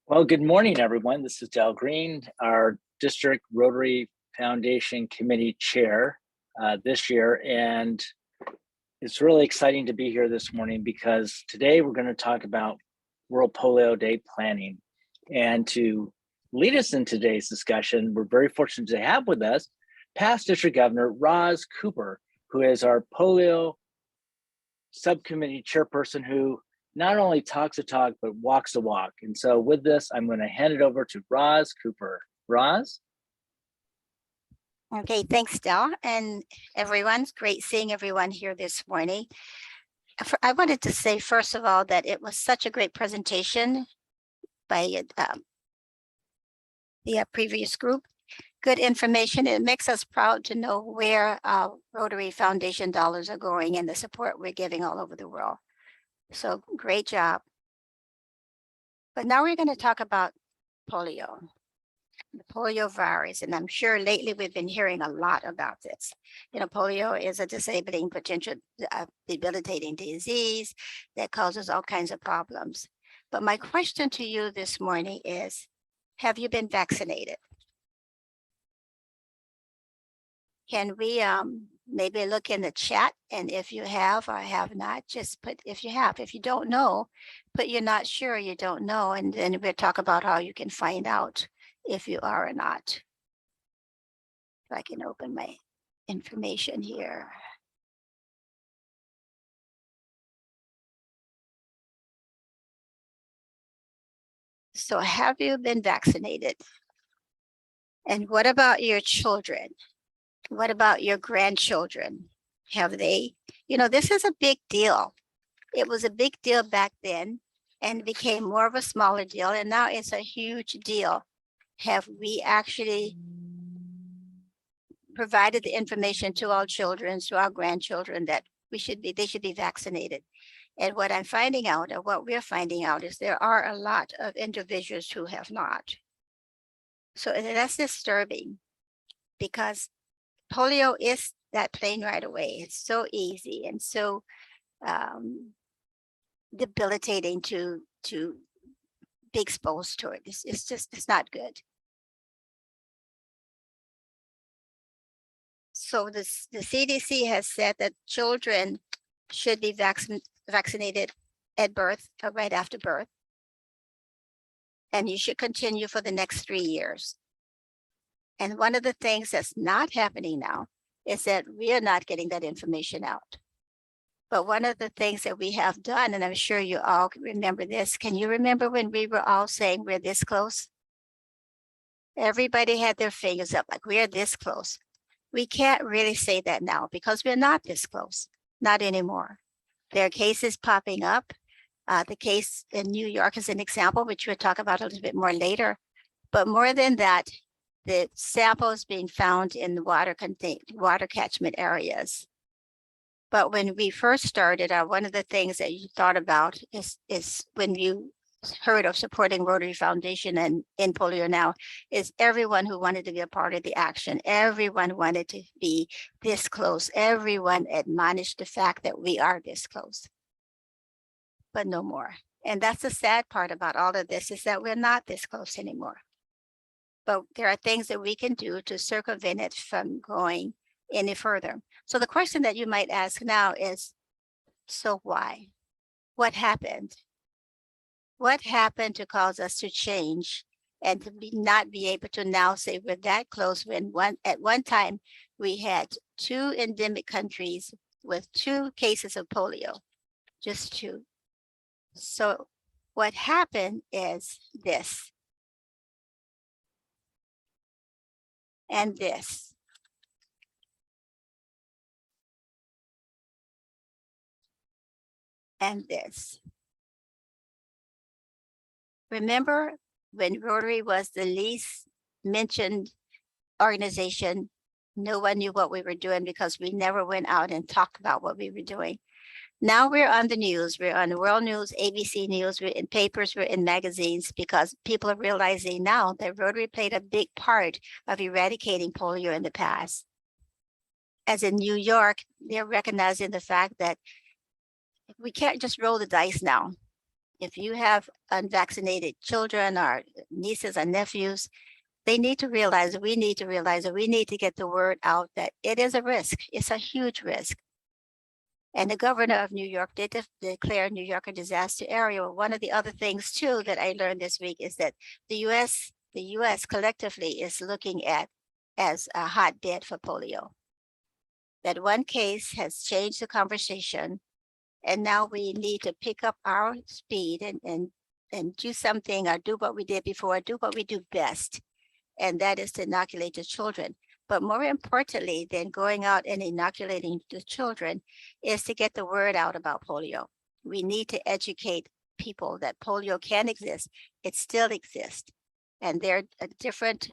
Well, good morning, everyone. This is Del Green, our District Rotary Foundation Committee Chair this year. And it's really exciting to be here this morning because today we're going to talk about World Polio Day planning. And to lead us in today's discussion, we're very fortunate to have with us past District Governor Roz Cooper, who is our polio subcommittee chairperson, who not only talks the talk, but walks the walk. And so with this, I'm going to hand it over to Roz Cooper. Roz? Okay, thanks, Del. And everyone's great seeing everyone here this morning. I wanted to say, first of all, that it was such a great presentation by the previous group. Good information. It makes us proud to know where Rotary Foundation dollars are going and the support we're giving all over the world. So great job. But now we're going to talk about polio, the polio virus. And I'm sure lately we've been hearing a lot about this. You know, polio is a disabling, potential debilitating disease that causes all kinds of problems. But my question to you this morning is, have you been vaccinated? Can we maybe look in the chat, and if you have or have not, just put if you have. If you don't know, put you're not sure, you don't know, and then we'll talk about how you can find out if you are or not. If I can open my information here. So have you been vaccinated? And what about your children? What about your grandchildren? Have they? You know, this is a big deal. It was a big deal back then and became more of a smaller deal. And now it's a huge deal. Have we actually provided the information to our children, to our grandchildren, that they should be vaccinated? And what I'm finding out, or what we're finding out, is there are a lot of individuals who have not. So that's disturbing, because polio is that plain right away. It's so easy and so debilitating to be exposed to it. It's not good. So the CDC has said that children should be vaccinated at birth or right after birth. And you should continue for the next 3 years. And one of the things that's not happening now is that we are not getting that information out. But one of the things that we have done, and I'm sure you all remember this, can you remember when we were all saying we're this close? Everybody had their fingers up like we're this close. We can't really say that now because we're not this close, not anymore. There are cases popping up. The case in New York is an example, which we'll talk about a little bit more later. But more than that, the samples being found in the water catchment areas. But when we first started, one of the things that you thought about is when you heard of supporting Rotary Foundation and in Polio Now, is everyone who wanted to be a part of the action. Everyone wanted to be this close. Everyone admonished the fact that we are this close, but no more. And that's the sad part about all of this, is that we're not this close anymore. But there are things that we can do to circumvent it from going any further. So the question that you might ask now is, so why? What happened? What happened to cause us to change and to not be able to now say we're that close, when at one time we had 2 endemic countries with 2 cases of polio, just 2. So what happened is this. And this. And this. Remember when Rotary was the least mentioned organization, no one knew what we were doing because we never went out and talked about what we were doing. Now we're on the news, we're on the world news, ABC News, we're in papers, we're in magazines, because people are realizing now that Rotary played a big part of eradicating polio in the past. As in New York, they're recognizing the fact that we can't just roll the dice now. If you have unvaccinated children or nieces and nephews, they need to realize, we need to realize that we need to get the word out that it is a risk. It's a huge risk. And the governor of New York did declare New York a disaster area. One of the other things too that I learned this week is that the US collectively is looking at as a hotbed for polio. That one case has changed the conversation, and now we need to pick up our speed and do something, or do what we did before, do what we do best, and that is to inoculate the children. But more importantly than going out and inoculating the children is to get the word out about polio. We need to educate people that polio can exist. It still exists. And there are different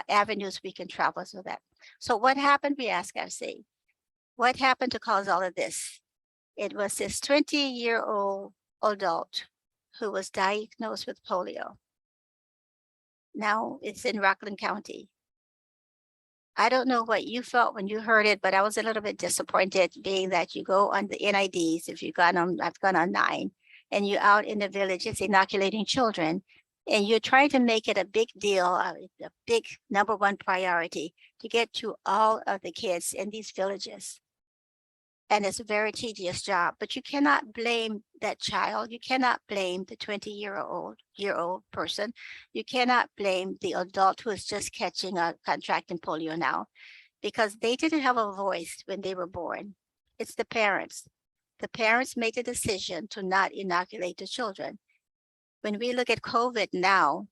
avenues we can travel to that. So what happened, we ask ourselves, what happened to cause all of this? It was this 20-year-old adult who was diagnosed with polio. Now it's in Rockland County. I don't know what you felt when you heard it, but I was a little bit disappointed, being that you go on the NIDs, if you've gone on, I've gone on 9, and you're out in the villages inoculating children, and you're trying to make it a big deal, a big #1 priority to get to all of the kids in these villages. And it's a very tedious job, but you cannot blame that child. You cannot blame the 20-year-old person. You cannot blame the adult who is just contracting polio now, because they didn't have a voice when they were born. It's the parents. The parents made the decision to not inoculate the children. When we look at COVID now,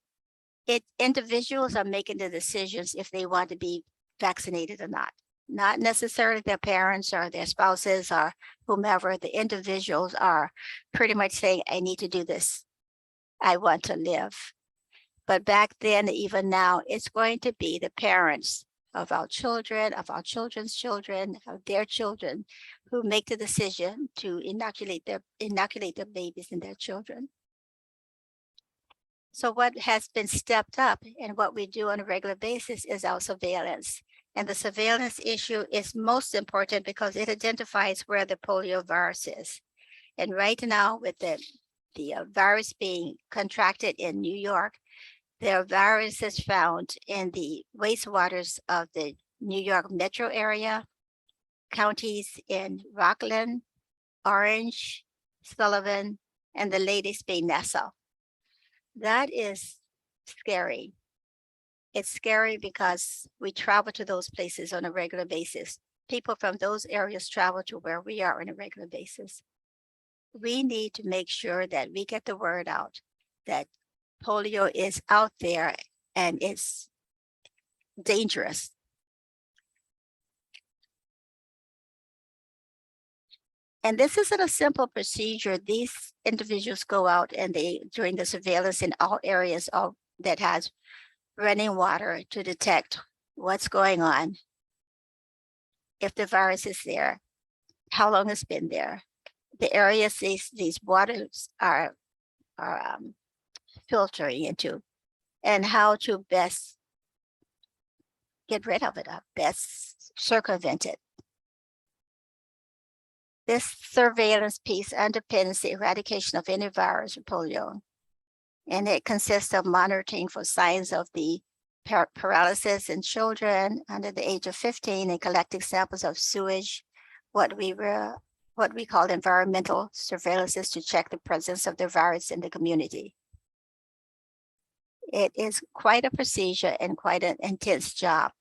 individuals are making the decisions if they want to be vaccinated or not necessarily their parents or their spouses or whomever. The individuals are pretty much saying, I need to do this. I want to live. But back then, even now, it's going to be the parents of our children, of our children's children, of their children, who make the decision to inoculate their babies and their children. So what has been stepped up and what we do on a regular basis is our surveillance. And the surveillance issue is most important because it identifies where the polio virus is. And right now, with the virus being contracted in New York, there are viruses found in the wastewaters of the New York metro area, counties in Rockland, Orange, Sullivan, and the latest being Nassau. That is scary. It's scary because we travel to those places on a regular basis. People from those areas travel to where we are on a regular basis. We need to make sure that we get the word out that polio is out there and it's dangerous. And this isn't a simple procedure. These individuals go out and they, during the surveillance in all areas that has running water to detect what's going on, if the virus is there, how long it's been there, the areas these waters are filtering into, and how to best get rid of it, best circumvent it. This surveillance piece underpins the eradication of any virus or polio, and it consists of monitoring for signs of the paralysis in children under the age of 15 and collecting samples of sewage, what we call environmental surveillances, to check the presence of the virus in the community. It is quite a procedure and quite an intense job,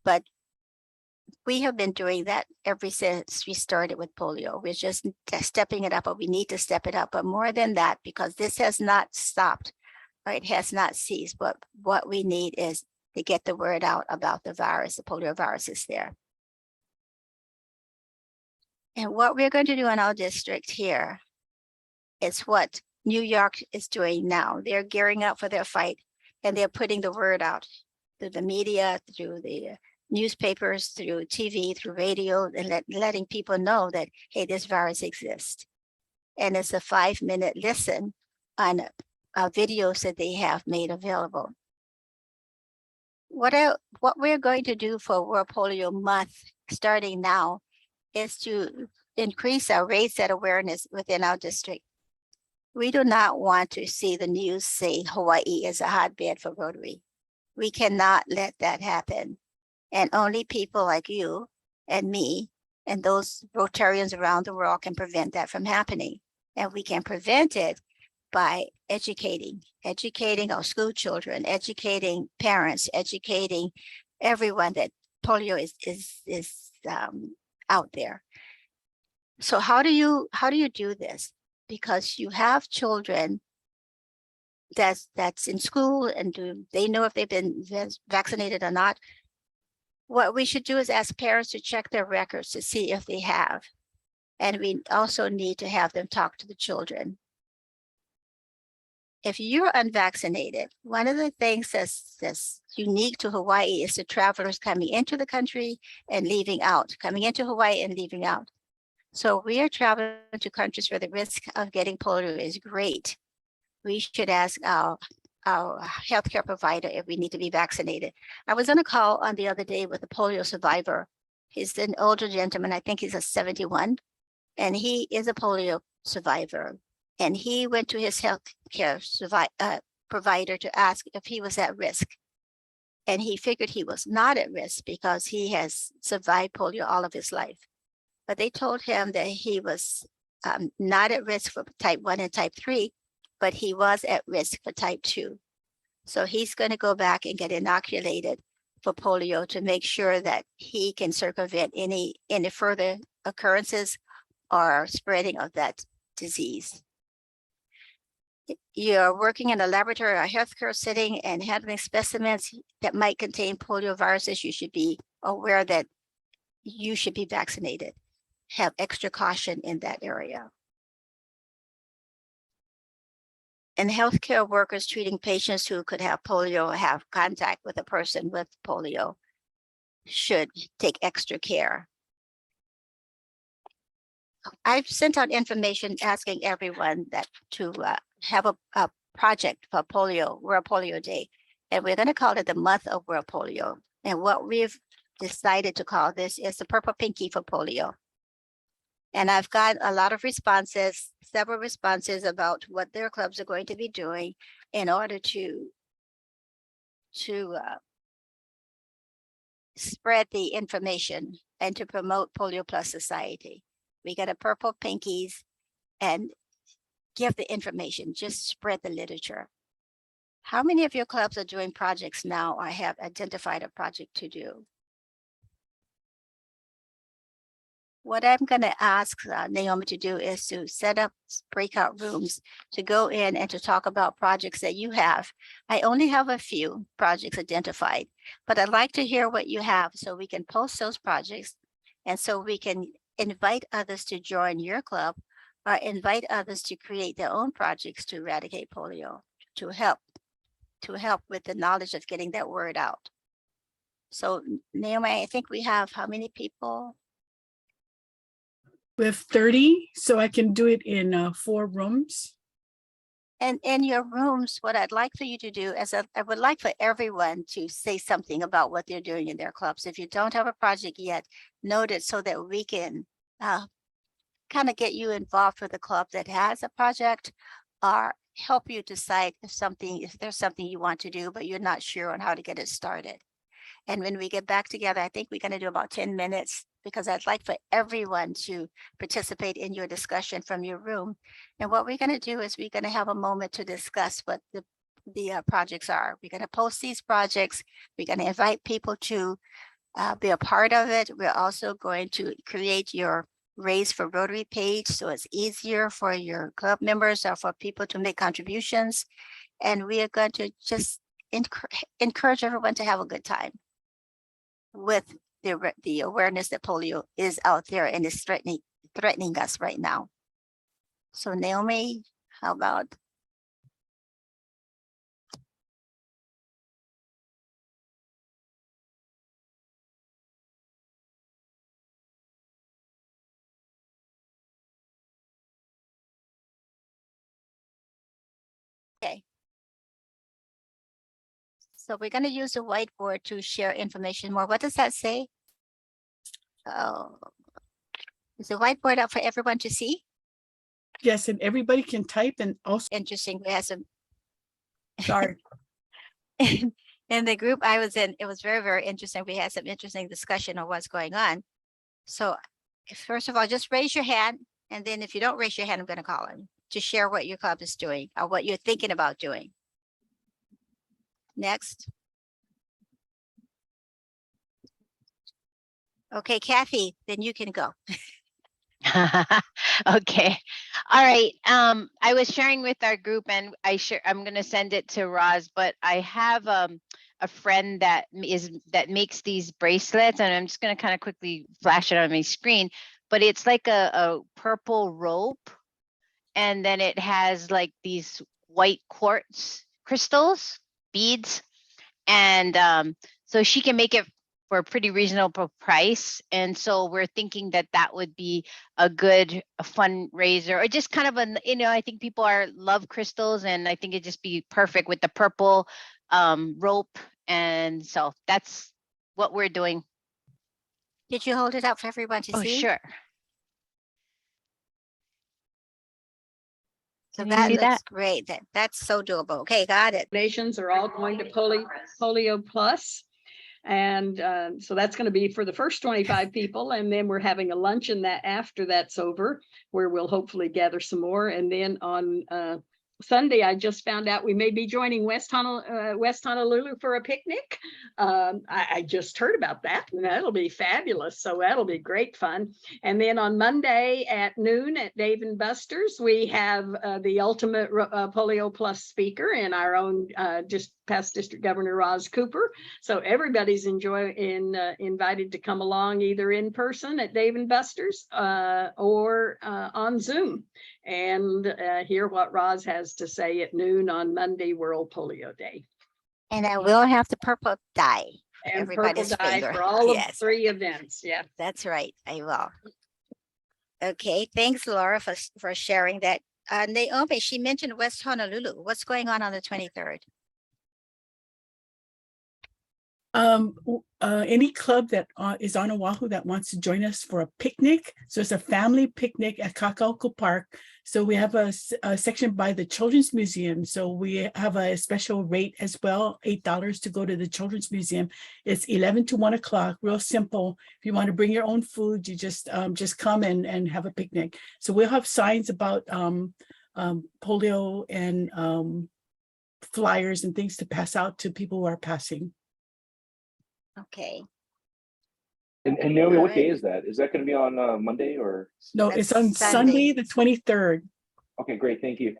but we have been doing that ever since we started with polio. We're just stepping it up, but we need to step it up. But more than that, because this has not stopped, or it has not ceased, but what we need is to get the word out about the virus, the polio virus is there. And what we're going to do in our district here is what New York is doing now. They're gearing up for their fight, and they're putting the word out through the media, through the newspapers, through TV, through radio, and letting people know that, hey, this virus exists. And it's a 5-minute listen on videos that they have made available. What we're going to do for World Polio Month, starting now, is to increase our raise that awareness within our district. We do not want to see the news say Hawaii is a hotbed for Rotary. We cannot let that happen. And only people like you and me and those Rotarians around the world can prevent that from happening. And we can prevent it by educating our school children, educating parents, educating everyone that polio is out there. So how do you do this? Because you have children that's in school, and do they know if they've been vaccinated or not? What we should do is ask parents to check their records to see if they have. And we also need to have them talk to the children. If you're unvaccinated, one of the things that's unique to Hawaii is the travelers coming into the country and leaving out, coming into Hawaii and leaving out. So we are traveling to countries where the risk of getting polio is great. We should ask our healthcare provider if we need to be vaccinated. I was on a call on the other day with a polio survivor. He's an older gentleman, I think he's a 71, and he is a polio survivor. And he went to his healthcare provider to ask if he was at risk. And he figured he was not at risk because he has survived polio all of his life. But they told him that he was not at risk for type 1 and type 3, but he was at risk for type 2. So he's going to go back and get inoculated for polio to make sure that he can circumvent any further occurrences or spreading of that disease. You're working in a laboratory or healthcare setting and handling specimens that might contain polio viruses. You should be aware that you should be vaccinated. Have extra caution in that area. And healthcare workers treating patients who could have polio or have contact with a person with polio should take extra care. I've sent out information asking everyone that to have a project for polio, World Polio Day. And we're going to call it the month of World Polio. And what we've decided to call this is the Purple Pinky for polio. And I've got a lot of responses, several responses about what their clubs are going to be doing in order to spread the information and to promote Polio Plus Society. We got a purple pinkies and give the information, just spread the literature. How many of your clubs are doing projects now or have identified a project to do? What I'm going to ask Naomi to do is to set up breakout rooms to go in and to talk about projects that you have. I only have a few projects identified, but I'd like to hear what you have so we can post those projects and so we can invite others to join your club or invite others to create their own projects to eradicate polio, to help with the knowledge of getting that word out. So Naomi, I think we have how many people? We have 30, so I can do it in 4 rooms. And in your rooms, what I'd like for you to do is I would like for everyone to say something about what they're doing in their clubs. If you don't have a project yet, note it so that we can kind of get you involved with a club that has a project or help you decide if there's something you want to do, but you're not sure on how to get it started. And when we get back together, I think we're going to do about 10 minutes because I'd like for everyone to participate in your discussion from your room. And what we're going to do is we're going to have a moment to discuss what the projects are. We're going to post these projects. We're going to invite people to be a part of it. We're also going to create your Raise for Rotary page so it's easier for your club members or for people to make contributions. And we are going to just encourage everyone to have a good time with the awareness that polio is out there and is threatening us right now. So Naomi, how about? Okay. So we're going to use the whiteboard to share information more. What does that say? Oh, is the whiteboard up for everyone to see? Yes, and everybody can type and also, Interesting. We had some sorry, in the group I was in, it was very, very interesting. We had some interesting discussion on what's going on. So first of all, just raise your hand. And then if you don't raise your hand, I'm going to call on to share what your club is doing or what you're thinking about doing. Next. Okay, Kathy, then you can go. Okay. All right. I was sharing with our group and I'm going to send it to Roz, but I have a friend that makes these bracelets, and I'm just going to kind of quickly flash it on my screen, but it's like a purple rope, and then it has like these white quartz crystals, beads, and so she can make it for a pretty reasonable price. And so we're thinking that that would be a good fundraiser, or just kind of I think people love crystals, and I think it'd just be perfect with the purple rope. And so that's what we're doing. Did you hold it up for everyone to Oh, see? sure. So Can you that see looks that? great. That's so doable. Okay, got it. Nations are all going to Polio Plus. And so that's going to be for the first 25 people. And then we're having a luncheon that after that's over, where we'll hopefully gather some more. And then on Sunday, I just found out we may be joining West Honolulu for a picnic. I just heard about that, and that'll be fabulous. So that'll be great fun. And then on Monday at noon at Dave & Buster's, we have the ultimate Polio Plus speaker and our own past District Governor Roz Cooper. So everybody's invited to come along either in person at Dave & Buster's or on Zoom and hear what Roz has to say at noon on Monday, World Polio Day. And I will have the purple dye for And everybody's purple dye finger. for all Yes, of 3 events. Yeah. that's right. I will. Okay, thanks, Laura, for sharing that. Naomi, she mentioned West Honolulu. What's going on the 23rd? Any club that is on Oahu that wants to join us for a picnic. So it's a family picnic at Kakauku Park. So we have a section by the Children's Museum. So we have a special rate as well, $8 to go to the Children's Museum. It's 11 to 1 o'clock, real simple. If you want to bring your own food, you just come and have a picnic. So we'll have signs about polio and flyers and things to pass out to people who are passing. Okay. And Naomi, All what day right. is that? Is that going to be on Monday or? No, That's it's on Sunday, the 23rd. Okay, great. Thank you.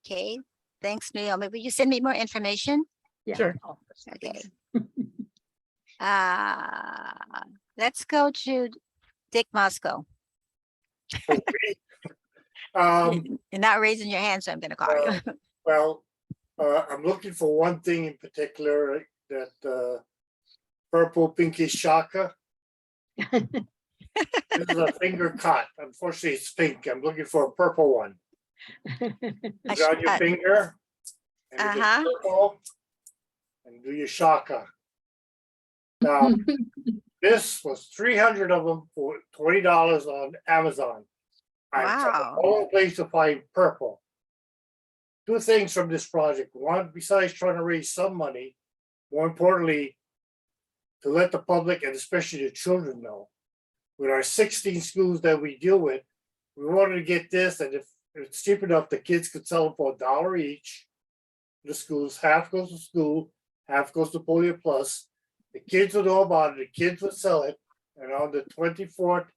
Okay, thanks, Naomi. Will you send me more information? Yeah. Sure. Okay. Let's go to Dick Moscow. You're not raising your hand, so I'm going to call you. Well, I'm looking for one thing in particular, that purple pinkish shaka. This is a finger cut. Unfortunately, it's pink. I'm looking for a purple one. Put it on your finger, and if it's purple, and do your shaka. Now, this was 300 of them for $20 on Amazon. I found Wow. all the place to find purple. 2 things from this project. One, besides trying to raise some money, more importantly, to let the public and especially the children know, with our 16 schools that we deal with, we wanted to get this, and if it's cheap enough, the kids could sell them for $1 each. The schools, half goes to school, half goes to Polio Plus. The kids would know about it, the kids would sell it, and on the 24th,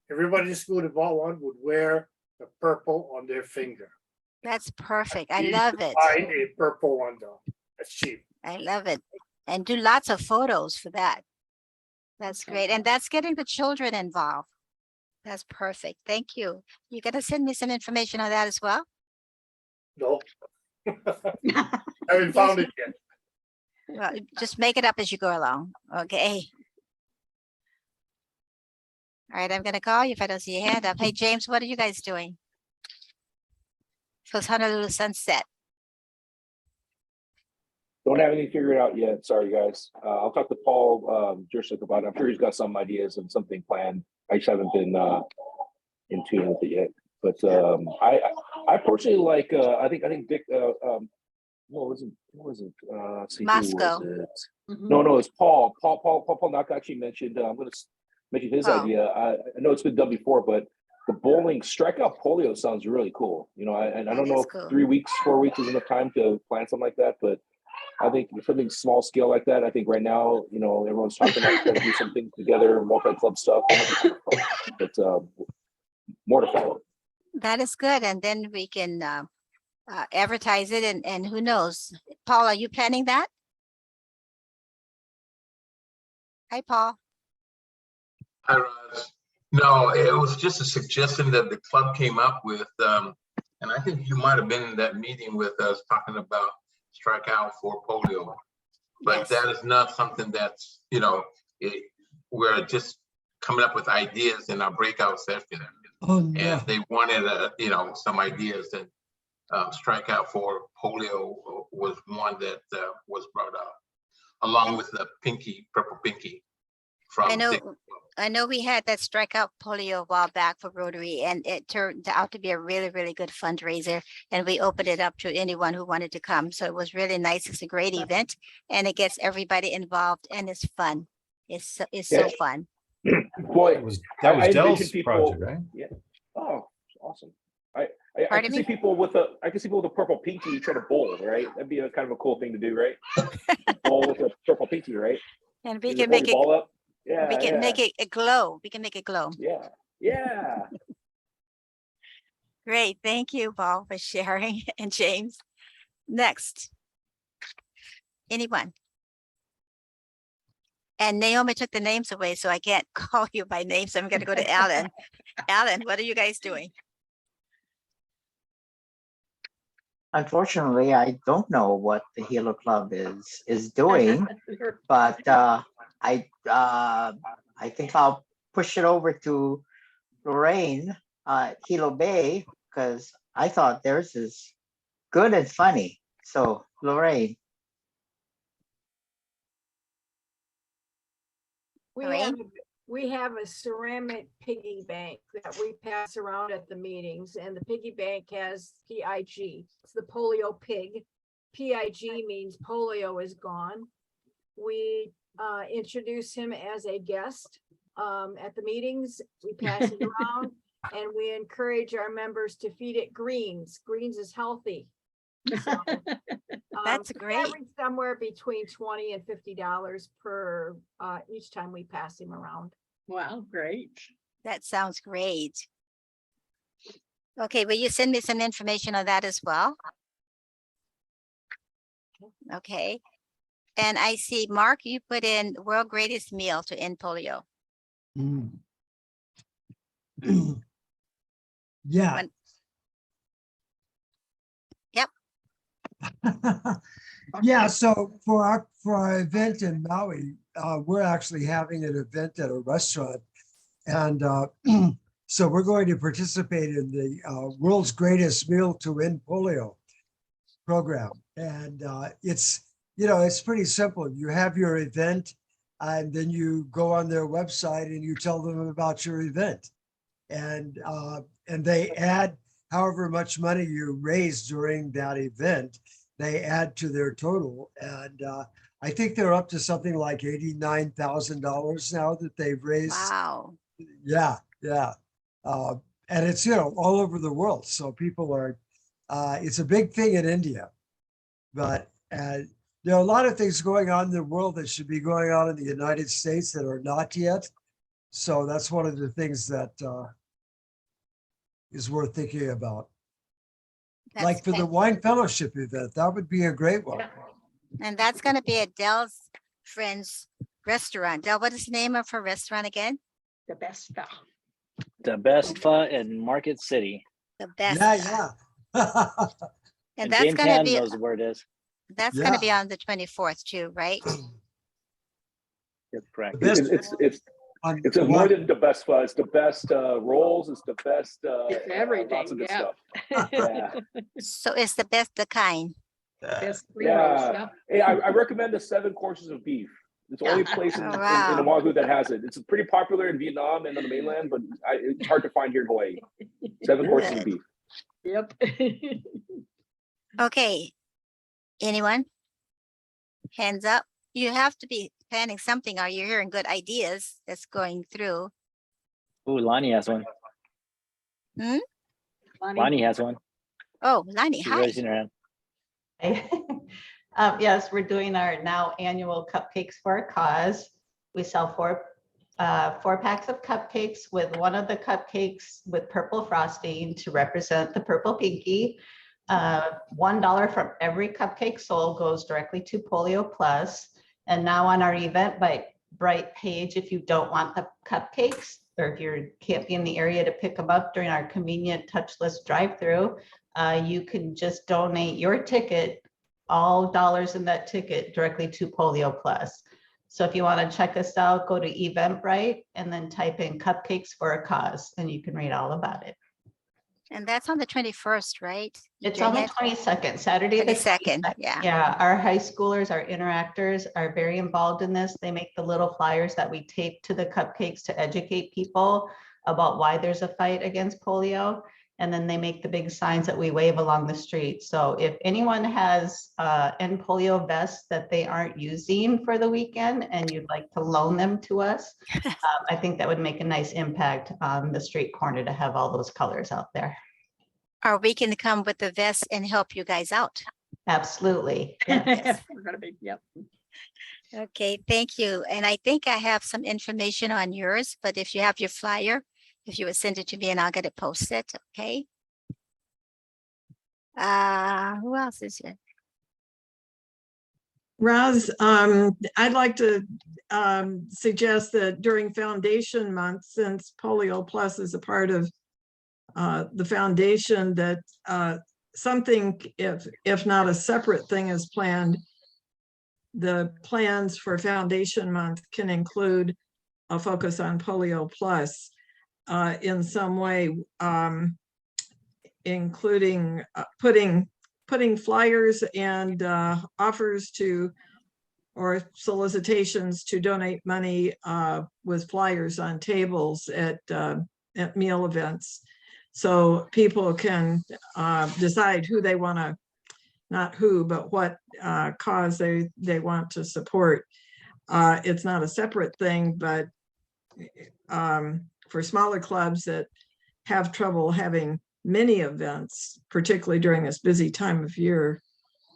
everybody in school that bought one would wear the purple on their finger. That's perfect. I You love can it. Find a purple one though. That's cheap. I love it. And do lots of photos for that. That's great. And that's getting the children involved. That's perfect. Thank you. You gonna send me some information on that as well? No. Haven't found it yet. Well, just make it up as you go along. Okay. All right, I'm gonna call you if I don't see your hand up. Hey, James, what are you guys doing? So it's Honolulu Sunset. Don't have anything figured out yet. Sorry, guys. I'll talk to Paul Jurczyk about it. I'm sure he's got some ideas and something planned. I just haven't been in tune with it yet. But I personally like. I think Dick. What was it? Let's see, who was Moscow. it? Mhm. No, it's Paul. Paul Knock actually mentioned. I'm going to mention his Paul. idea. I know it's been done before, but the bowling strikeout polio sounds really cool. You know, and I That don't know is if cool. 3 weeks, 4 weeks is enough time to plan something like that, but I think something small scale like that. I think right now, you know, everyone's talking about trying to do something together, multi-club stuff. But more to follow. That is good. And then we can advertise it and who knows? Paul, are you planning that? Hi, Paul. Hi, Roz. No, it was just a suggestion that the club came up with, and I think you might have been in that meeting with us talking about Strikeout for polio. But Yes. that is not something that's, you know, we're just coming up with ideas in our breakout session. Oh, no. And they wanted, you know, some ideas, and Strikeout for polio was one that was brought up, along with the purple pinky from I know we had that Strikeout Polio a while back for Rotary, and it turned out to be a really, really good fundraiser. And we opened it up to anyone who wanted to come. So it was really nice. It's a great event, and it gets everybody involved, and it's fun. It's so fun. Boy, That was I envision Dell's people- project, right? Yeah. Oh, awesome. I Pardon can see me? people with a purple pinky try to bowl, right? That'd be a kind of a cool thing to do, right? Bowl with a purple pinky, right? And we Maybe can hold make the it, ball up. Yeah, we can yeah, make it a glow. We can make it glow. yeah. Great. Thank you, Paul, for sharing, and James. Next. Anyone? And Naomi took the names away, so I can't call you by name. So I'm going to go to Alan. Alan, what are you guys doing? Unfortunately, I don't know what the Hilo Club is doing, but I think I'll push it over to Lorraine, Hilo Bay, because I thought theirs is good and funny. So Lorraine. We have a ceramic piggy bank that we pass around at the meetings, and the piggy bank has PIG. It's the polio pig. PIG means polio is gone. We introduce him as a guest at the meetings. We pass it around, and we encourage our members to feed it greens. Greens is healthy. So, That's great. Somewhere between $20 and $50 per each time we pass him around. Wow, great. That sounds great. Okay, will you send me some information on that as well? Okay. And I see, Mark, you put in world greatest meal to end polio. Yeah. Yep. Yeah, so for our event in Maui, we're actually having an event at a restaurant. And so we're going to participate in the world's greatest meal to end polio program. And it's pretty simple. You have your event, and then you go on their website and you tell them about your event. And they add however much money you raise during that event, they add to their total. And I think they're up to something like $89,000 now that they've raised. Wow. Yeah. And it's, all over the world. So people are, it's a big thing in India. But there are a lot of things going on in the world that should be going on in the United States that are not yet. So that's one of the things that is worth thinking about. Like for the wine fellowship event, that would be a great one. And that's going to be at Dell's Friends Restaurant. Dell, what is the name of her restaurant again? The best stuff. The best pho in Market City. The best. Yeah. And And that's James going to Ham be, knows where it is. that's going to be on the 24th too, right? That's correct. The best It's more than the best pho. It's the best rolls. It's the best It's everything, lots of good yeah. stuff. Yeah. So it's the best, the kind. Best pre-roll stuff. Hey, I recommend the 7 courses of beef. It's the only place in, Oh, in wow. Oahu that has it. It's pretty popular in Vietnam and on the mainland, but it's hard to find here in Hawaii. 7 courses of beef. Yep. Okay. Anyone? Hands up. You have to be planning something. Are you hearing good ideas that's going through? Ooh, Lonnie has one. Hmm? Lonnie has one. Oh, Lonnie, She's hi. raising her hand. Yes, we're doing our now annual Cupcakes for a Cause. We sell four packs of cupcakes with one of the cupcakes with purple frosting to represent the purple pinky. $1 from every cupcake sold goes directly to Polio Plus. And now on our Eventbrite page, if you don't want the cupcakes, or if you can't be in the area to pick them up during our convenient touchless drive-through, you can just donate your ticket, all dollars in that ticket, directly to Polio Plus. So if you want to check us out, go to Eventbrite and then type in Cupcakes for a Cause, and you can read all about it. And that's on the 21st, right? You're It's on doing the it? 22nd, Saturday the 22nd, 22nd. yeah. Yeah, our high schoolers, our interactors are very involved in this. They make the little flyers that we tape to the cupcakes to educate people about why there's a fight against polio. And then they make the big signs that we wave along the street. So if anyone has end polio vests that they aren't using for the weekend and you'd like to loan them to us, I think that would make a nice impact on the street corner to have all those colors out there. Or we can come with the vest and help you guys out. Absolutely. Yes. We're gonna be, yep. Okay, thank you. And I think I have some information on yours, but if you have your flyer, if you would send it to me and I'll get it posted, okay? Who else is here? Roz, I'd like to suggest that during Foundation Month, since Polio Plus is a part of the foundation, that something, if not a separate thing, is planned. The plans for Foundation Month can include a focus on Polio Plus in some way, including putting flyers and offers to, or solicitations to donate money with flyers on tables at meal events. So people can decide who they want to, not who, but what cause they want to support. It's not a separate thing, but for smaller clubs that have trouble having many events, particularly during this busy time of year,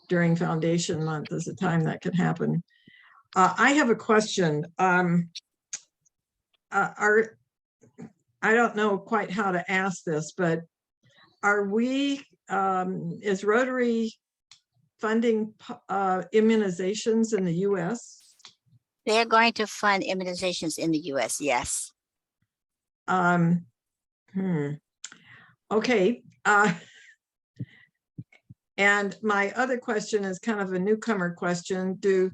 during Foundation Month is a time that can happen. I have a question. I don't know quite how to ask this, but are we, is Rotary funding immunizations in the US? They're going to fund immunizations in the US, yes. Okay. And my other question is kind of a newcomer question. Do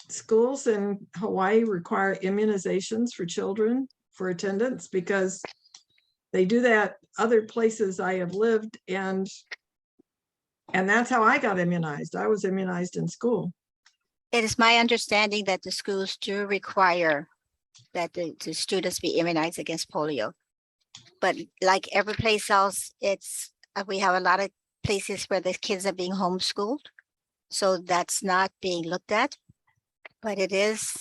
schools in Hawaii require immunizations for children for attendance? Because they do that other places I have lived, and that's how I got immunized. I was immunized in school. It is my understanding that the schools do require that the students be immunized against polio. But like every place else, it's we have a lot of places where the kids are being homeschooled. So that's not being looked at. But it is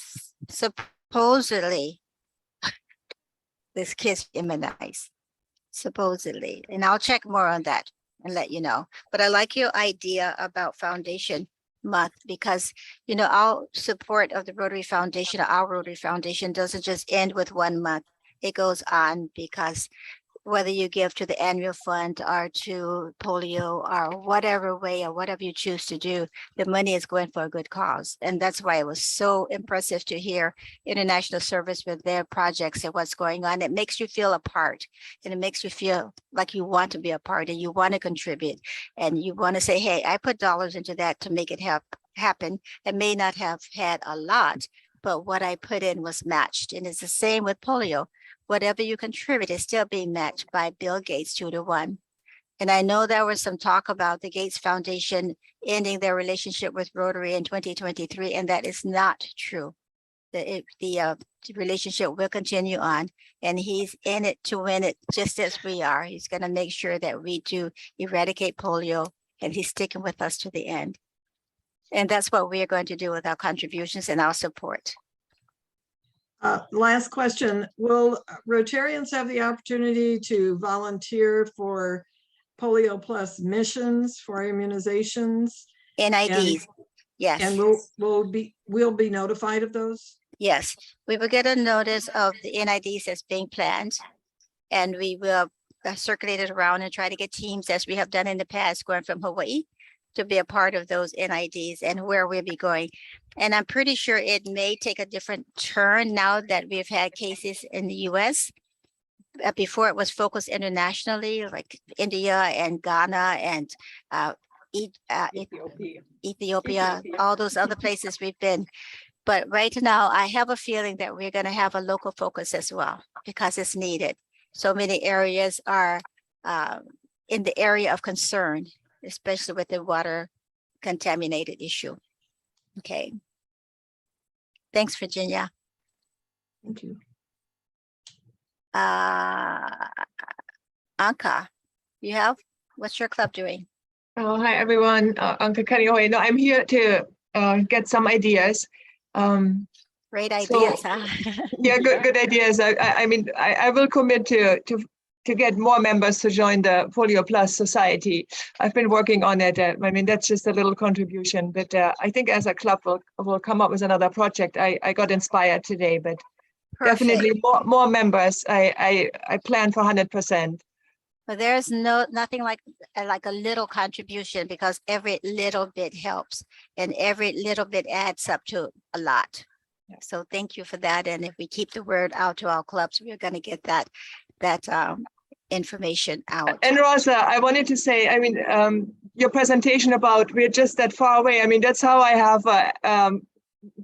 supposedly this kids immunized, supposedly. And I'll check more on that and let you know. But I like your idea about Foundation Month because, you know, our support of the Rotary Foundation, our Rotary Foundation doesn't just end with 1 month. It goes on because whether you give to the annual fund or to polio or whatever way or whatever you choose to do, the money is going for a good cause. And that's why it was so impressive to hear International Service with their projects and what's going on. It makes you feel a part, and it makes you feel like you want to be a part and you want to contribute and you want to say, hey, I put dollars into that to make it happen. I may not have had a lot, but what I put in was matched. And it's the same with polio. Whatever you contribute is still being matched by Bill Gates 2 to 1. And I know there was some talk about the Gates Foundation ending their relationship with Rotary in 2023, and that is not true. The relationship will continue on, and he's in it to win it just as we are. He's going to make sure that we do eradicate polio, and he's sticking with us to the end. And that's what we are going to do with our contributions and our support. Last question, will Rotarians have the opportunity to volunteer for Polio Plus missions for immunizations? NIDs, yes. And we'll be notified of those? Yes, we will get a notice of the NIDs as being planned, and we will circulate it around and try to get teams, as we have done in the past, going from Hawaii to be a part of those NIDs and where we'll be going. And I'm pretty sure it may take a different turn now that we've had cases in the US. Before it was focused internationally, like India and Ghana and Ethiopia, all those other places we've been. But right now, I have a feeling that we're going to have a local focus as well, because it's needed. So many areas are in the area of concern, especially with the water contaminated issue. Okay. Thanks, Virginia. Thank you. Anka, what's your club doing? Oh, hi, everyone. Anka Kanihoe. No, I'm here to get some ideas. Great ideas, huh? Yeah, good ideas. I mean, I will commit to get more members to join the Polio Plus Society. I've been working on it. I mean, that's just a little contribution, but I think as a club we'll come up with another project. I got inspired today, but Perfect. definitely more members. I plan for 100%. But there's nothing like a little contribution, because every little bit helps and every little bit adds up to a lot. So thank you for that. And if we keep the word out to our clubs, we're going to get that information out. And Rosa, I wanted to say, I mean, your presentation about we're just that far away. I mean, that's how I have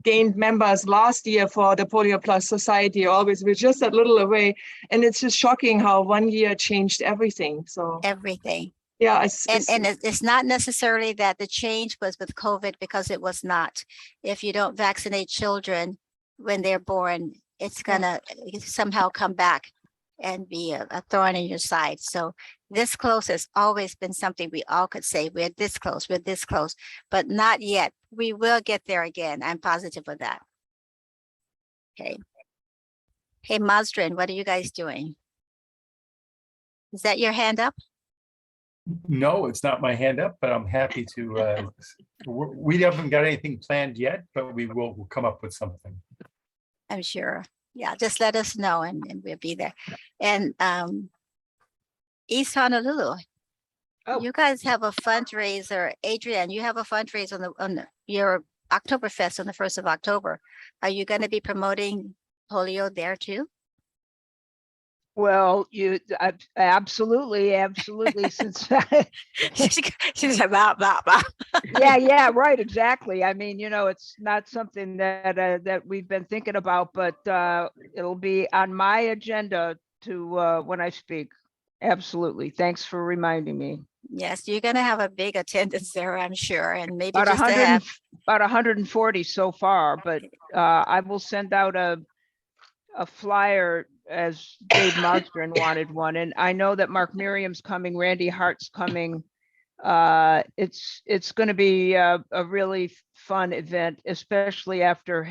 gained members last year for the Polio Plus Society. Always, we're just that little away, and it's just shocking how 1 year changed everything. So everything. Yeah, it's not necessarily that the change was with COVID, because it was not. If you don't vaccinate children when they're born, it's gonna somehow come back and be a thorn in your side. So this close has always been something we all could say, we're this close, but not yet. We will get there again. I'm positive of that. Okay. Hey, Mazdrin, what are you guys doing? Is that your hand up? No, it's not my hand up, but I'm happy to. We haven't got anything planned yet, but we'll come up with something. I'm sure. Yeah, just let us know and we'll be there. And East Honolulu, you guys have a fundraiser. Adrian, you have a fundraiser on your Oktoberfest on the 1st of October. Are you going to be promoting polio there too? Well, absolutely. Since she's about yeah, right, exactly. I mean, it's not something that we've been thinking about, but it'll be on my agenda to when I speak. Absolutely. Thanks for reminding me. Yes, you're going to have a big attendance there, I'm sure, and maybe about just to have about 140 so far. But I will send out a flyer, as Dave Marsden wanted one, and I know that Mark Miriam's coming, Randy Hart's coming. It's going to be a really fun event, especially after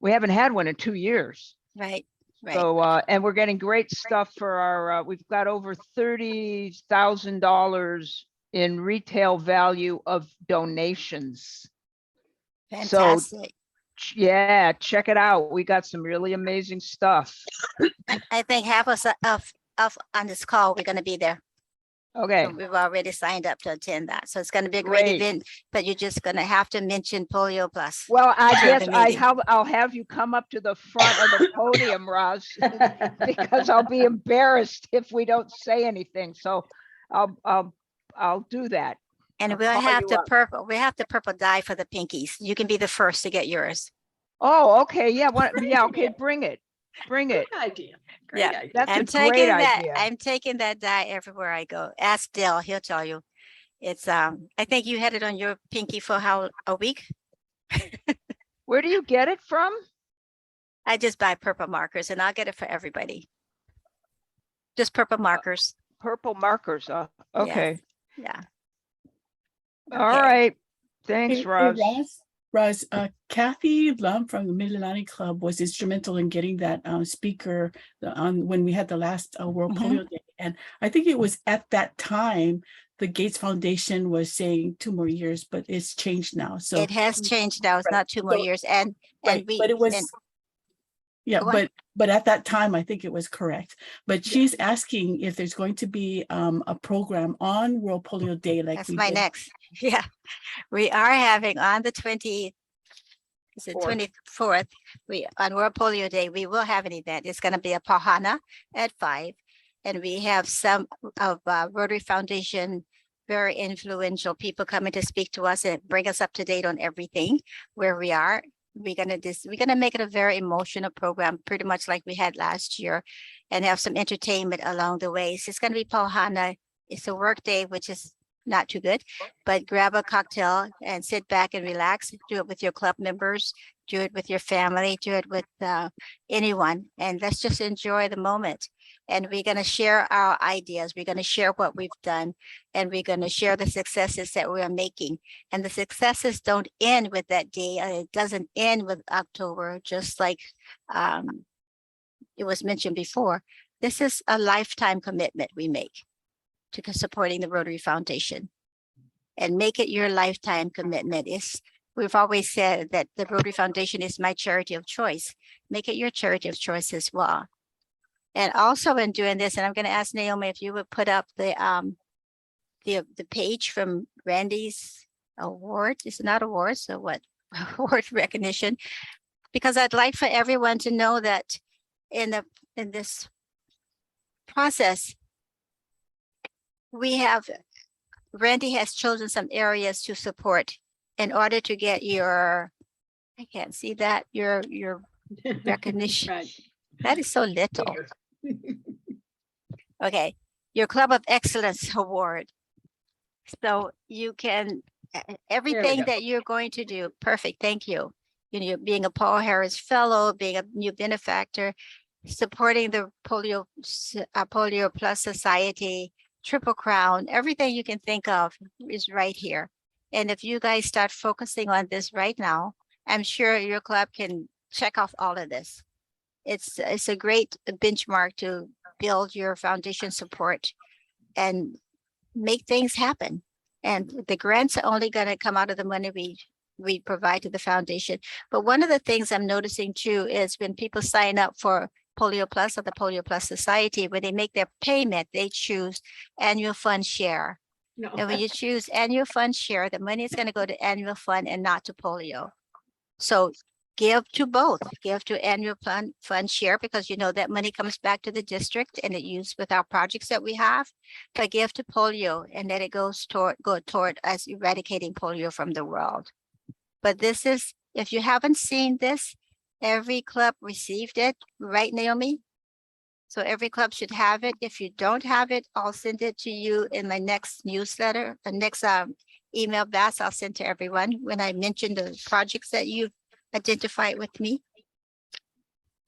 we haven't had one in 2 years. Right. So and we're getting great stuff for our. We've got over $30,000 in retail value of donations. Fantastic. So, yeah, check it out. We got some really amazing stuff. I think half of on this call, we're going to be there. Okay. So we've already signed up to attend that. So it's going to be a great event, but you're just going to have to mention Polio Plus. Well, I guess I'll have you come up to the front of the podium, Roz, because I'll be embarrassed if we don't say anything. So I'll do that. And we'll have the purple dye for the pinkies. You can be the first to get yours. Oh, okay. Yeah. Okay. Bring it. Bring it. Good idea. Great Yeah, idea. That's a I'm great taking that. idea. I'm taking that die everywhere I go. Ask Dale; he'll tell you. It's I think you had it on your pinky for a week. Where do you get it from? I just buy purple markers, and I'll get it for everybody. Just purple markers. Purple markers. Yes. Okay. Yeah. All Okay. right. Thanks, Hey, Roz. Roz, Kathy Lum from the Mid-Atlantic Club was instrumental in getting that speaker on when we had the last World Mhm. Polio Day. And I think it was at that time, the Gates Foundation was saying 2 more years, but it's changed now. So It has changed now. It's Right. not 2 more So- years, and right, we but it was and yeah, go on. but at that time, I think it was correct. But she's asking if there's going to be a program on World Polio Day like That's we my did. next. Yeah, we are having on the 24th. We on World Polio Day we will have an event. It's going to be a Pahana at 5, and we have some of Rotary Foundation very influential people coming to speak to us and bring us up to date on everything where we are. We're gonna make it a very emotional program, pretty much like we had last year, and have some entertainment along the way. So it's gonna be Pahana. It's a work day, which is not too good, but grab a cocktail and sit back and relax. Do it with your club members, do it with your family, do it with anyone, and let's just enjoy the moment. And we're going to share our ideas. We're going to share what we've done, and we're going to share the successes that we are making. And the successes don't end with that day. It doesn't end with October, just like it was mentioned before. This is a lifetime commitment we make to supporting the Rotary Foundation, and make it your lifetime commitment. We've always said that the Rotary Foundation is my charity of choice. Make it your charity of choice as well. And also in doing this, and I'm going to ask Naomi if you would put up the page from Randy's award. It's not award, so what? Award recognition. Because I'd like for everyone to know that in this process, Randy has chosen some areas to support in order to get your, I can't see that, your recognition. Right. That is so little. Okay, your Club of Excellence Award. So you can, everything go. that you're going to do, perfect, thank you. You know, being a Paul Harris Fellow, being a new benefactor, supporting the Polio Plus Society, Triple Crown, everything you can think of is right here. And if you guys start focusing on this right now, I'm sure your club can check off all of this. It's a great benchmark to build your foundation support and make things happen. And the grants are only going to come out of the money we provide to the foundation. But one of the things I'm noticing too is when people sign up for Polio Plus or the Polio Plus Society, when they make their payment, they choose annual fund share. No. And when you choose annual fund share, the money is going to go to annual fund and not to polio. So give to both. Give to annual fund share, because you know that money comes back to the district and it used with our projects that we have. But give to polio, and then it goes toward us eradicating polio from the world. But this is, if you haven't seen this, every club received it, right, Naomi? So every club should have it. If you don't have it, I'll send it to you in my next newsletter, the next email blast I'll send to everyone when I mention the projects that you've identified with me.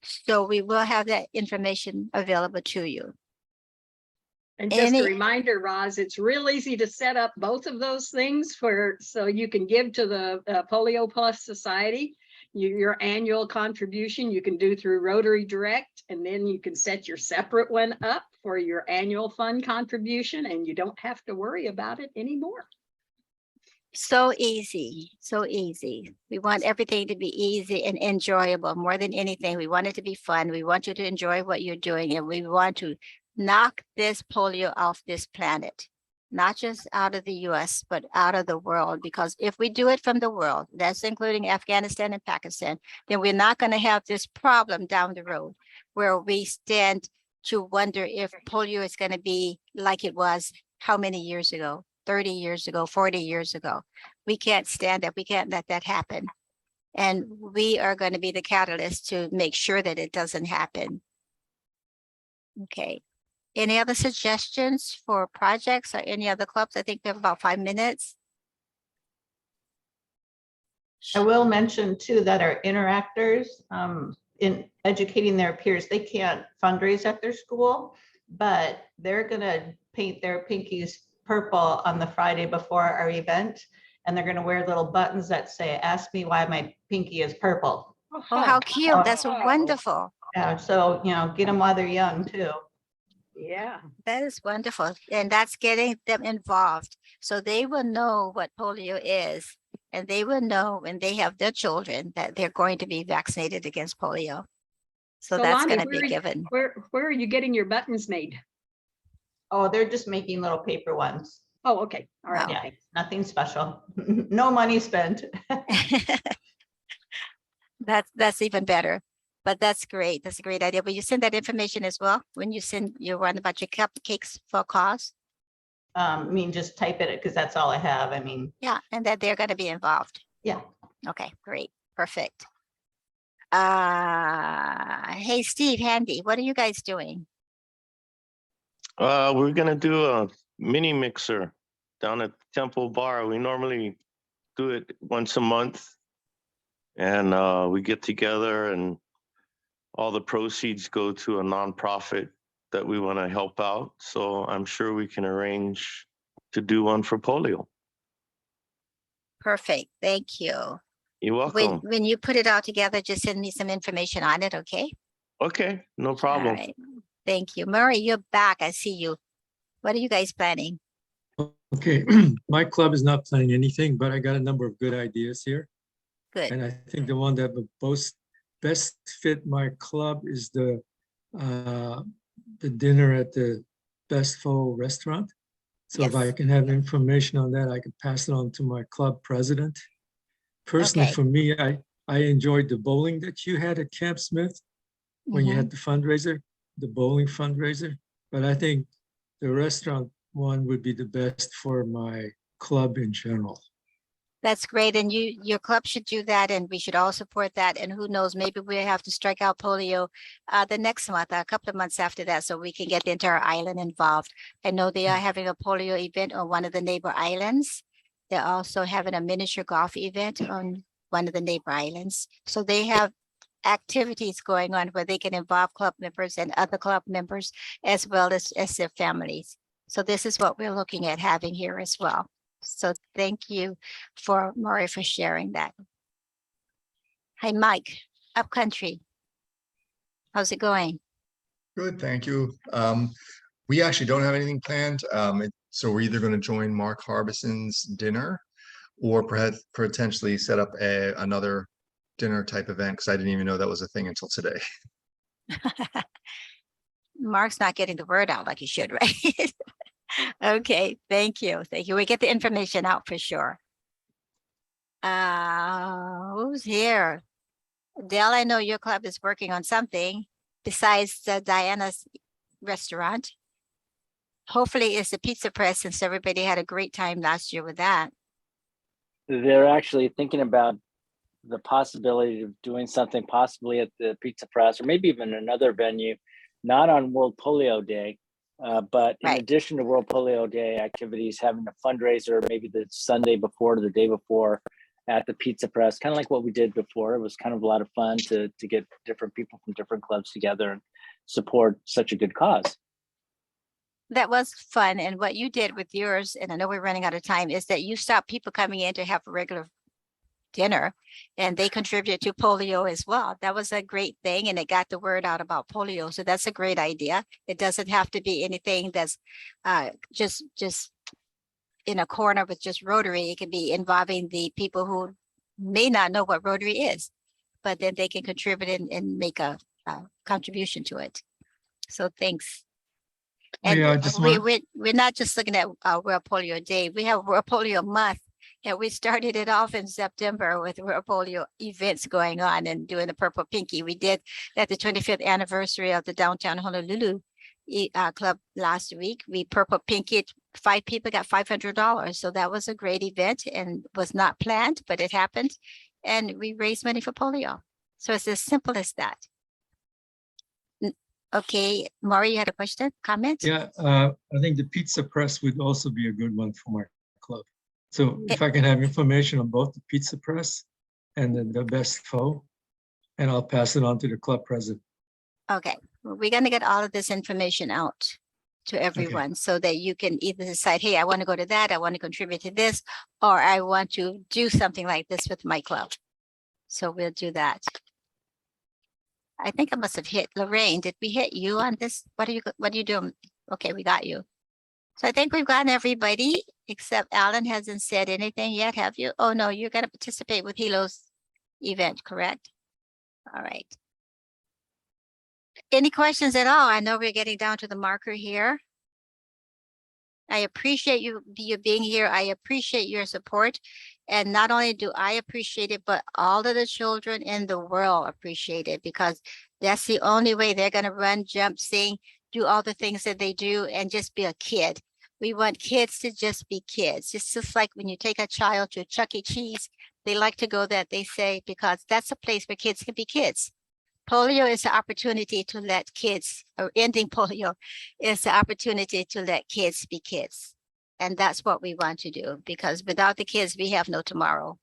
So we will have that information available to you. And just Any- a reminder, Roz, it's real easy to set up both of those things so you can give to the Polio Plus Society. Your annual contribution you can do through Rotary Direct, and then you can set your separate one up for your annual fund contribution, and you don't have to worry about it anymore. So easy, so easy. We want everything to be easy and enjoyable more than anything. We want it to be fun. We want you to enjoy what you're doing, and we want to knock this polio off this planet, not just out of the US, but out of the world. Because if we do it from the world, that's including Afghanistan and Pakistan, then we're not going to have this problem down the road where we stand to wonder if polio is going to be like it was how many years ago? 30 years ago, 40 years ago. We can't stand that. We can't let that happen. And we are going to be the catalyst to make sure that it doesn't happen. Okay. Any other suggestions for projects or any other clubs? I think we have about 5 minutes. I will mention too that our interactors, in educating their peers, they can't fundraise at their school, but they're gonna paint their pinkies purple on the Friday before our event. And they're gonna wear little buttons that say, "Ask me why my pinky is purple." Oh, how cute. That's wonderful. Yeah, so, get them while they're young too. Yeah. That is wonderful. And that's getting them involved. So they will know what polio is. And they will know when they have their children that they're going to be vaccinated against polio. So that's Lonnie, going to be given. Where are you getting your buttons made? Oh, they're just making little paper ones. Oh, okay. All right. Yeah, nothing special. No money spent. That's even better. But that's great. That's a great idea. But you send that information as well when you send your one about your cupcakes for a cause. I mean, just type it because that's all I have. I mean, Yeah, and that they're going to be involved. yeah. Okay, great, perfect. Hey, Steve, Handy, what are you guys doing? We're gonna do a mini mixer down at Temple Bar. We normally do it once a month, and we get together, and all the proceeds go to a nonprofit that we want to help out. So I'm sure we can arrange to do one for polio. Perfect, thank you. You're welcome. When you put it all together, just send me some information on it, okay? Okay, no problem. All right, thank you. Murray, you're back, I see you. What are you guys planning? Okay, my club is not planning anything, but I got a number of good ideas here. Good. And I think the one that would best fit my club is the dinner at the Best Faux restaurant. So if I can have information on that, I can pass it on to my club president. Personally, Okay. for me, I enjoyed the bowling that you had at Camp Smith when you had the fundraiser, the bowling fundraiser. But I think the restaurant one would be the best for my club in general. That's great, and your club should do that, and we should all support that. And who knows, maybe we have to strike out polio the next month, a couple of months after that, so we can get the entire island involved. I know they are having a polio event on one of the neighbor islands. They're also having a miniature golf event on one of the neighbor islands. So they have activities going on where they can involve club members and other club members as well as their families. So this is what we're looking at having here as well. So thank you for Maury for sharing that. Hi, Mike, Upcountry. How's it going? Good, thank you. We actually don't have anything planned. So we're either going to join Mark Harbison's dinner or perhaps potentially set up another dinner type event because I didn't even know that was a thing until today. Mark's not getting the word out like he should, right? Okay, thank you. Thank you. We get the information out for sure. Who's here? Dale, I know your club is working on something besides Diana's restaurant. Hopefully it's the pizza press since everybody had a great time last year with that. They're actually thinking about the possibility of doing something possibly at the Pizza Press or maybe even another venue, not on World Polio Day, but in addition to World Polio Day activities, having a fundraiser maybe the Sunday before or the day before at the Pizza Press, kind of like what we did before. It was kind of a lot of fun to get different people from different clubs together and support such a good cause. That was fun. And what you did with yours, and I know we're running out of time, is that you stopped people coming in to have a regular dinner and they contributed to polio as well. That was a great thing, and it got the word out about polio. So that's a great idea. It doesn't have to be anything that's just in a corner with just Rotary. It can be involving the people who may not know what Rotary is, but then they can contribute and make a contribution to it. So thanks. And we're not just looking at World Polio Day. We have World Polio Month. And we started it off in September with World Polio events going on and doing the Purple Pinky. We did at the 25th anniversary of the Downtown Honolulu Club last week. We Purple Pinkied, 5 people got $500. So that was a great event and was not planned, but it happened. and we raise money for polio. So it's as simple as that. Okay, Maury, you had a question, comment? Yeah, I think the pizza press would also be a good one for my club. So if I can have information on both the pizza press and then the best foe, and I'll pass it on to the club president. Okay, well, we're gonna get all of this information out to everyone so that you can either decide, hey, I want to go to that, I want to contribute to this, or I want to do something like this with my club. So we'll do that. I think I must have hit Lorraine. Did we hit you on this? What are you doing? Okay, we got you. So I think we've gotten everybody except Alan hasn't said anything yet, have you? Oh no, you're gonna participate with Hilo's event, correct? All right. Any questions at all? I know we're getting down to the marker here. I appreciate you being here. I appreciate your support. And not only do I appreciate it, but all of the children in the world appreciate it, because that's the only way they're going to run, jump, sing, do all the things that they do and just be a kid. We want kids to just be kids. It's just like when you take a child to Chuck E. Cheese, they like to go there, they say, because that's a place where kids can be kids. Polio is the opportunity to let kids, or ending polio is the opportunity to let kids be kids. And that's what we want to do, because without the kids, we have no tomorrow.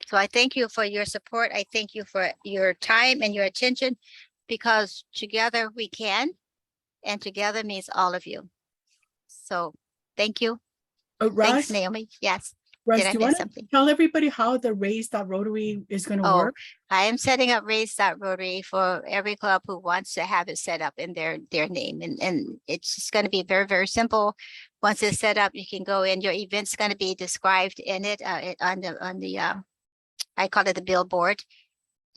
So I thank you for your support. I thank you for your time and your attention, because together we can, and together means all of you. So thank you. Thanks, Ross, Naomi. Yes. Russ, Did do I you miss want to something? tell everybody how the Raise.Rotary is going to Oh, work? I am setting up Raise.Rotary for every club who wants to have it set up in their name. And it's just going to be very, very simple. Once it's set up, you can go in. Your event's going to be described in it on the I call it the billboard,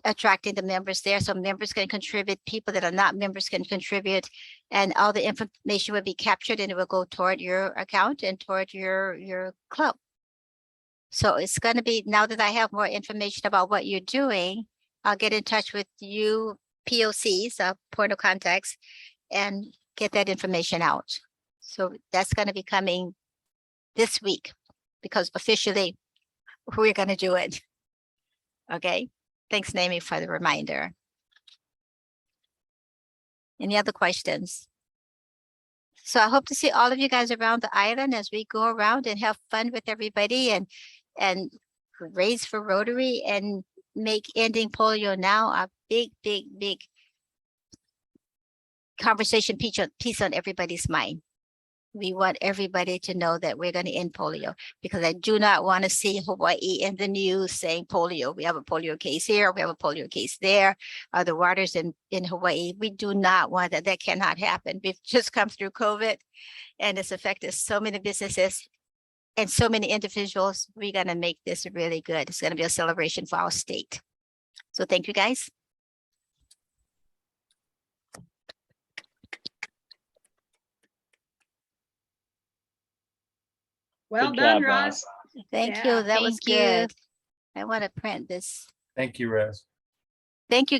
attracting the members there. So members can contribute, people that are not members can contribute, and all the information will be captured and it will go toward your account and toward your club. So it's going to be, now that I have more information about what you're doing, I'll get in touch with you POCs, point of contacts, and get that information out. So that's going to be coming this week, because officially we're going to do it. Okay. Thanks, Naomi, for the reminder. Any other questions? So I hope to see all of you guys around the island as we go around and have fun with everybody and raise for Rotary and make ending polio now a big, big, big conversation piece on everybody's mind. We want everybody to know that we're going to end polio, because I do not want to see Hawaii in the news saying polio. We have a polio case here, we have a polio case there. The waters in Hawaii, we do not want that. That cannot happen. We've just come through COVID and it's affected so many businesses and so many individuals. We're going to make this really good. It's going to be a celebration for our state. So thank you, guys. Well Good done, job, Roz. Thank Yeah. you. That was Thank you. good. I want to print this. Thank you, Raz. Thank you,